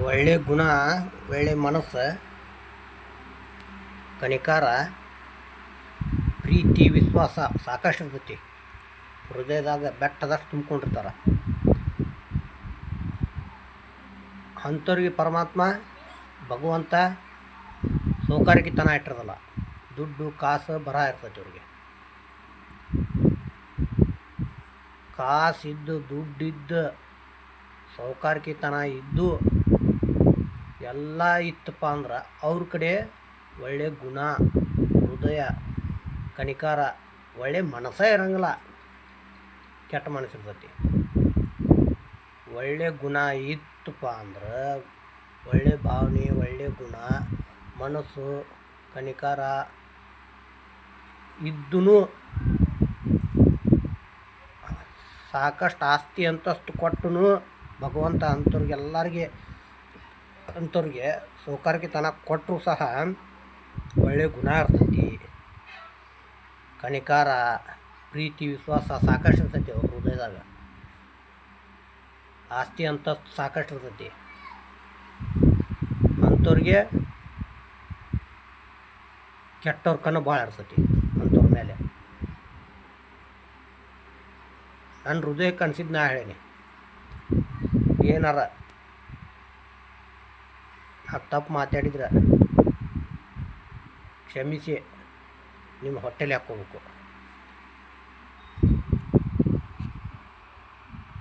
ಒಳ್ಳೆ ಗುಣ, ಒಳ್ಳೆ ಮನಸ್ಸು, ಕನಿಕಾರ, ಪ್ರೀತಿ, ವಿಶ್ವಾಸ ಸಾಕಷ್ಟು ಇರ್ತೈತಿ. ಹೃದಯದಾಗ ಬೆಟ್ಟದಷ್ಟು ತುಂಬ್ಕೊಂಡಿರ್ತಾರೆ. ಅಂಥವ್ರಿಗೆ ಪರಮಾತ್ಮ ಭಗವಂತ ಸೌಕಾರಿಕಿತನ ಇಟ್ಟಿರೋದಲ್ಲ, ದುಡ್ಡು ಕಾಸು ಬರ ಇರ್ತೈತಿ. ಅವ್ರಿಗೆ ಕಾಸಿದ್ದು ದುಡ್ಡಿದ್ದು ಸೌಕಾರಿಕಿತನ ಇದ್ದು ಎಲ್ಲ ಇತ್ತಪ್ಪ ಅಂದ್ರೆ ಅವ್ರ ಕಡೆ ಒಳ್ಳೆ ಗುಣ, ಹೃದಯ, ಕನಿಕಾರ, ಒಳ್ಳೆ ಮನಸ್ಸೇ ಇರಂಗಿಲ್ಲ, ಕೆಟ್ಟ ಮನಸ್ಸಿರ್ತೈತಿ. ಒಳ್ಳೆ ಗುಣ ಇತ್ತಪ್ಪ ಅಂದ್ರೆ ಒಳ್ಳೆ ಭಾವನೆ, ಒಳ್ಳೆ ಗುಣ, ಮನಸ್ಸು, ಕನಿಕಾರ ಇದ್ದೂ ಸಾಕಷ್ಟು ಆಸ್ತಿ ಅಂತಸ್ತು ಕೊಟ್ಟು ಭಗವಂತ ಅಂಥವ್ರಿಗೆ ಸೌಕಾರಿಕಿತನ ಕೊಟ್ಟರು ಸಹ ಒಳ್ಳೆ ಗುಣ ಇರ್ತೈತಿ. ಕನಿಕಾರ, ಪ್ರೀತಿ, ವಿಶ್ವಾಸ ಸಾಕಷ್ಟು ಇರ್ತೈತಿ. ಅವ್ರ ಹೃದಯದಾಗ ಆಸ್ತಿ ಅಂತಸ್ತು ಸಾಕಷ್ಟು ಇರ್ತೈತಿ. ಅಂಥವ್ರಿಗೆ ಕೆಟ್ಟವ್ರ ಕಣ್ಣು ಭಾಳ ಇರ್ತೈತಿ. ಅಂಥವ್ರ ಮೇಲೆ ನನ್ನ ಹೃದಯಕ್ಕೆ ಅನ್ಸಿದ್ದು ನಾ ಹೇಳೀನಿ. ಏನಾರ ತಪ್ಪು ಮಾತಾಡಿದ್ರೆ ಕ್ಷಮಿಸಿ ನಿಮ್ಮ ಹೊಟ್ಟೆಲಿ ಹಾಕ್ಕೋಬೇಕು.